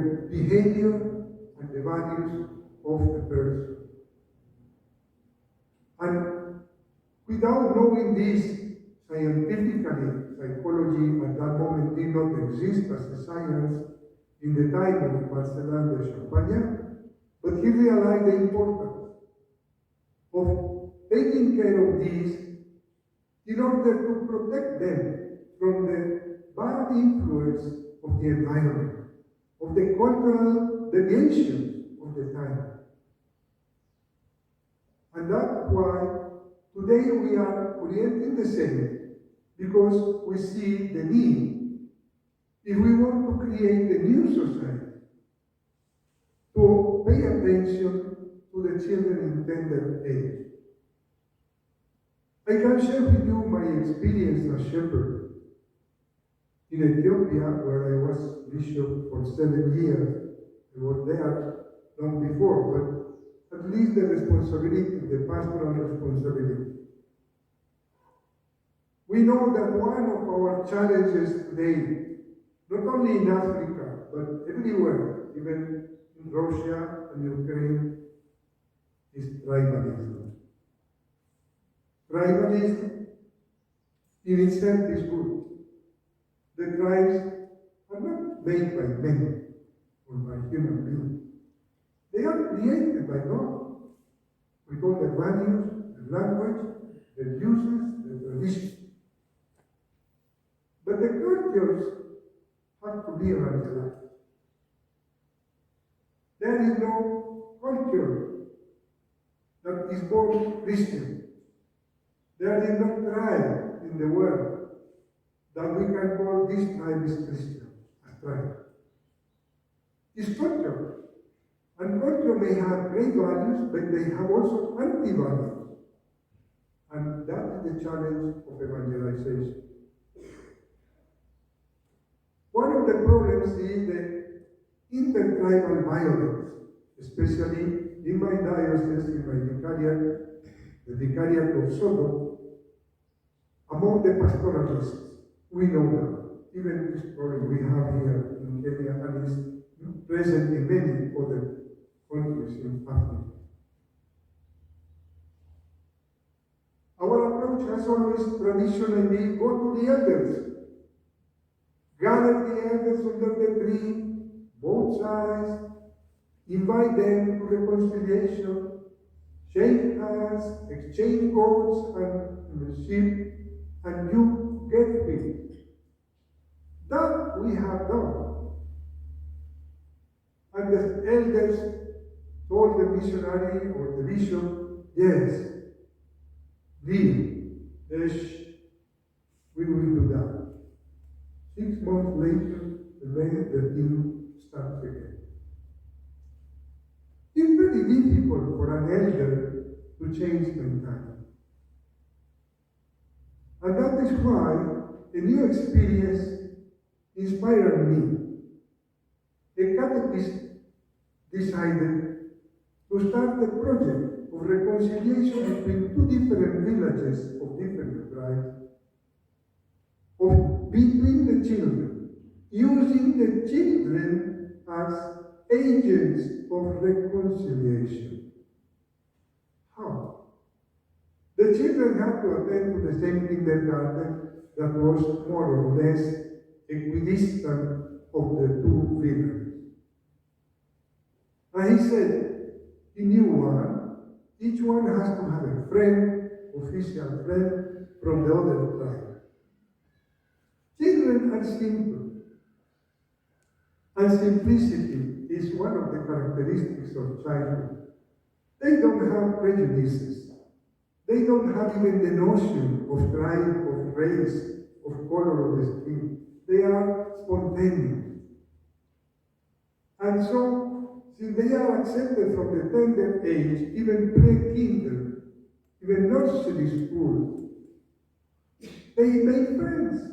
the behavior and the values of the person. And without knowing this scientifically, psychology at that moment did not exist as a science in the time of Marcellin de Champagnat, but he realized the importance of taking care of these in order to protect them from the bad influence of the environment, of the cultural deviations of the time. And that's why today we are orienting the same, because we see the need, if we want to create a new society, to pay attention to the children in tender age. I can share with you my experience as shepherd in Ethiopia, where I was bishop for 7 years. I was there long before, but at least the responsibility, the pastoral responsibility. We know that one of our challenges today, not only in Africa, but everywhere, even in Russia and Ukraine, is tribalism. Tribalism in itself is good. The tribes are not made by men or by human beings. They are created by God. We call the values, the language, the uses, the traditions. But the cultures have to be evangelized. There is no culture that is born Christian. There is no tribe in the world that we can call this tribe is Christian, a tribe. It's culture. And culture may have great values, but they have also anti-values. And that is the challenge of evangelization. One of the problems is the intertribal violence, especially in my diocese, in my vicariate, the vicariate of Soto, among the pastoralists. We know that. Even this problem we have here in Kenya and is present in many other countries in Africa. Our approach has always traditionally been go to the elders. Gather the elders under the tree, both sides, invite them to reconciliation, shake hands, exchange goats and sheep, and you get peace. That we have done. And the elders told the missionary or the bishop, yes, we will do that. 6 months later, the thing starts again. It's very difficult for an elder to change mentality. And that is why a new experience inspired me. A catechist decided to start a project of reconciliation between two different villages of different tribes, between the children, using the children as agents of reconciliation. How? The children had to attend to the same kindergarten that was more or less equidistant of the two villages. And he said, he knew one, each one has to have a friend, official friend, from the other tribe. Children are simple, and simplicity is one of the characteristics of childhood. They don't have prejudices. They don't have even the notion of tribe, of race, of color of the skin. They are spontaneous. And so, since they are accepted from the tender age, even pre-kinder, even nursery school, they make friends.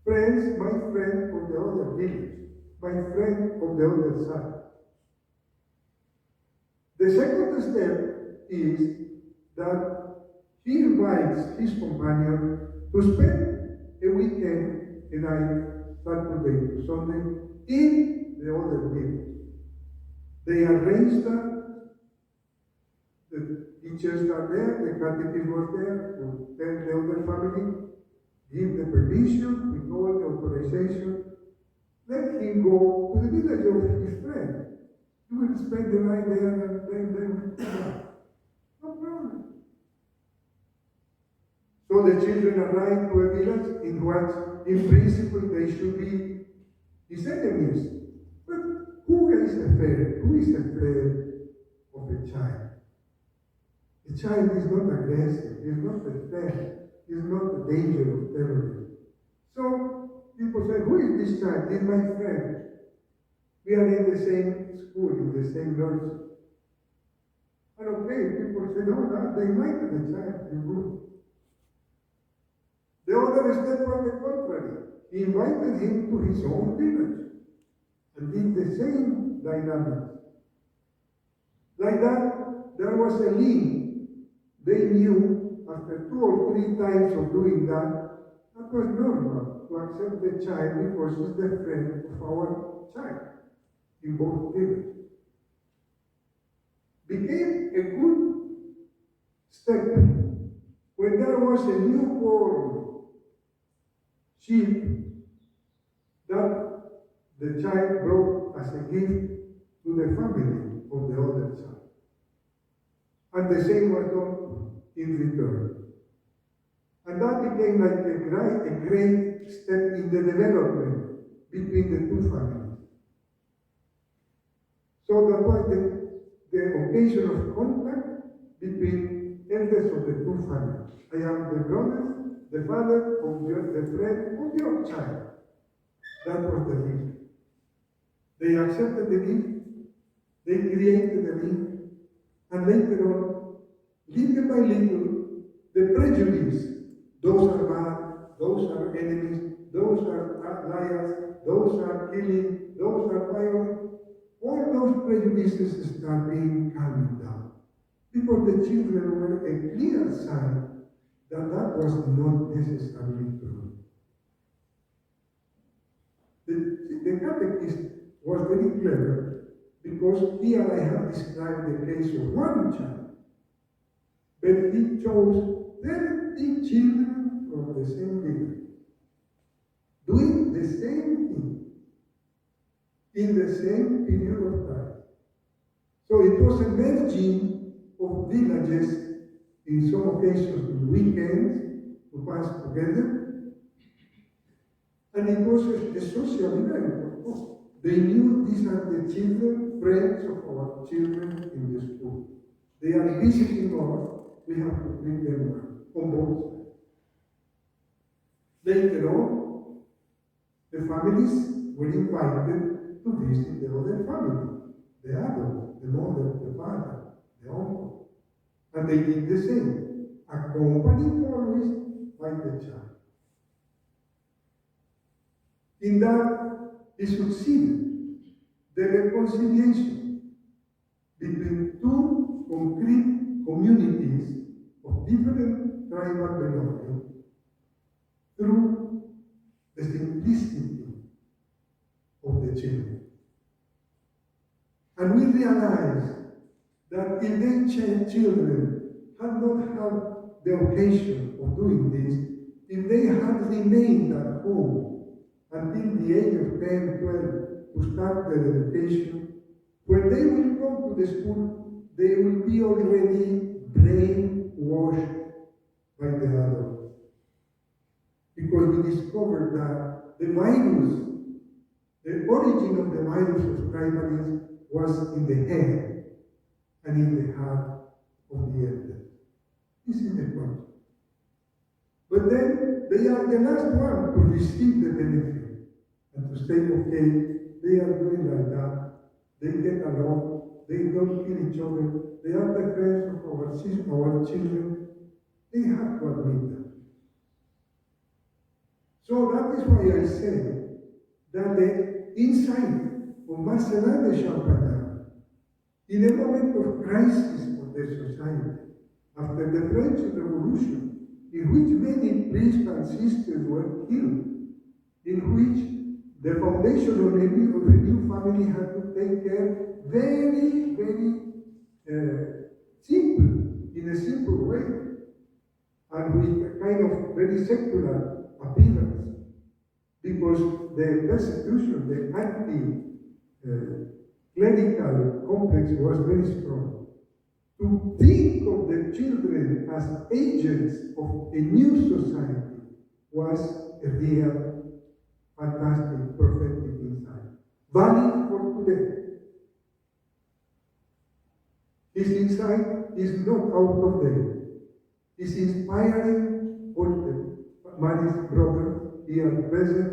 Friends, my friend of the other village, my friend of the other side. The second step is that he invites his companion to spend a weekend, a night, Saturday to Sunday, in They arranged that. The teachers are there, the catechism was there to tell the other family, give the permission, with all the authorization, let him go to the village of his friend. He will spend the night there and then they will come back. No problem. So the children arrive to a village in what, in principle, they should be his enemies. But who is afraid? Who is afraid of a child? A child is not aggressive, is not a threat, is not a danger of terrorism. So people say, who is this child? He's my friend. We are in the same school, in the same nursery. And okay, people say, no, they invited the child, you go. The other step on the contrary. He invited him to his own village and did the same dynamics. Like that, there was a link. They knew after 2 or 3 times of doing that, that was normal to accept the child because he's the friend of our child in both villages. Became a good step when there was a newborn sheep that the child brought as a gift to the family of the other child. And the same was done in return. And that became like a great step in the development between the two families. So that was the occasion of contact between elders of the two families. I am the brother, the father of the friend of your child. That was the gift. They accepted the gift, they created the link, and later on, little by little, the prejudice, those are bad, those are enemies, those are liars, those are killing, those are violent, all those prejudices start being calmed down. Because the children were a clear sign that that was not necessarily true. The catechist was very clever because here I have described the case of one child, but he chose 30 children from the same village, doing the same thing in the same period of time. So it was a merging of villages, in some occasions in weekends, to pass together. And it was a social event, of course. They knew these are the children, friends of our children in the school. They are visiting us, we have to treat them well, on both sides. Later on, the families were invited to visit the other family, the adult, the mother, the father, the uncle. And they did the same, accompanied always by the child. In that, he succeeded. The reconciliation between two concrete communities of different tribal belonging through the simplicity of the children. And we realize that if the children had not had the occasion of doing this, if they had remained at home until the age of 10, 12, to start their education, when they will come to the school, they will be already brainwashed by the adults. Because we discovered that the virus, the origin of the virus of tribalism was in the head and in the heart of the elders. This is the point. But then they are the last one to receive the benefit and to say, okay, they are doing like that, they get along, they don't kill each other, they are the friends of our children. They have to admit that. So that is why I say that the insight of Marcellin de Champagnat, in a moment of crisis for the society, after the French Revolution, in which many priests and sisters were killed, in which the foundation of a new family had to take care very, very simple, in a simple way, and with a kind of very secular appearance, because the persecution, the anti-clerical complex was very strong. To think of the children as agents of a new society was a real, fantastic, prophetic insight. Valid for today. His insight is not out of date. It's inspiring all the Mary's brothers here present,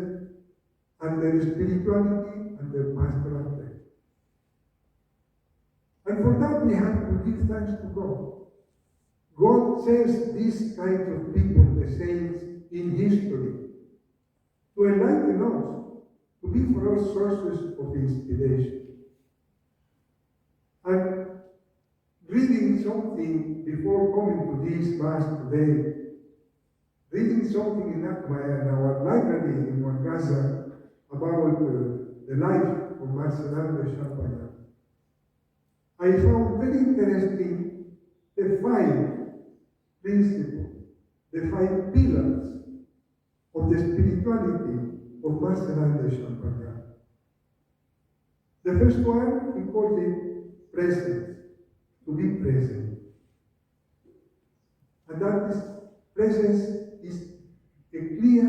and their spirituality and their pastoral faith. And for that we have to give thanks to God. God says these kinds of people, the saints in history, to enlighten us, to be for us sources of inspiration. And reading something before coming to this Mass today, reading something in our library in one casa about the life of Marcellin de Champagnat, I found very interesting the 5 principles, the 5 pillars of the spirituality of Marcellin de Champagnat. The first one, he calls it presence, to be present. And that is, presence is a clear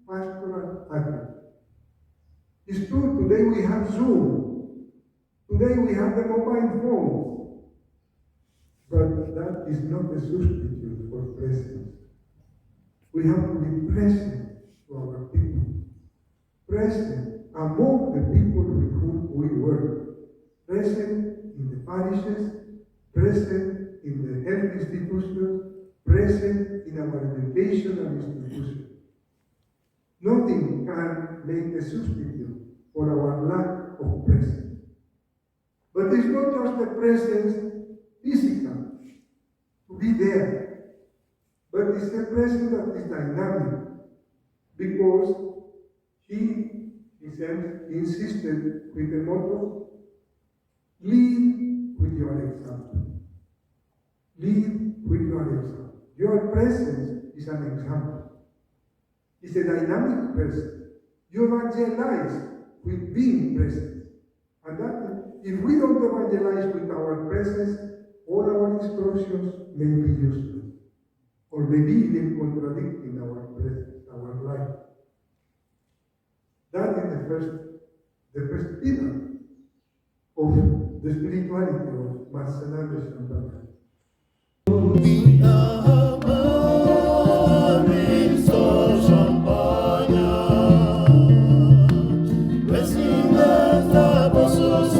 pastoral attitude. It's true, today we have Zoom. Today we have the mobile phones. But that is not a substitute for presence. We have to be present to our people. Present among the people with whom we work. Present in the parishes, present in the health institutions, present in our educational institutions. Nothing can make a substitute for our lack of presence. But it's not just the presence physical, to be there, but it's a presence that is dynamic, because he insisted with the motto, lead with your example. Lead with your example. Your presence is an example. It's a dynamic presence. You evangelize with being present. And that, if we don't evangelize with our presence, all our instructions may be useless, or maybe even contradicting our presence, our life. That is the first pillar of the spirituality of Marcellin de Champagnat. Champagnat,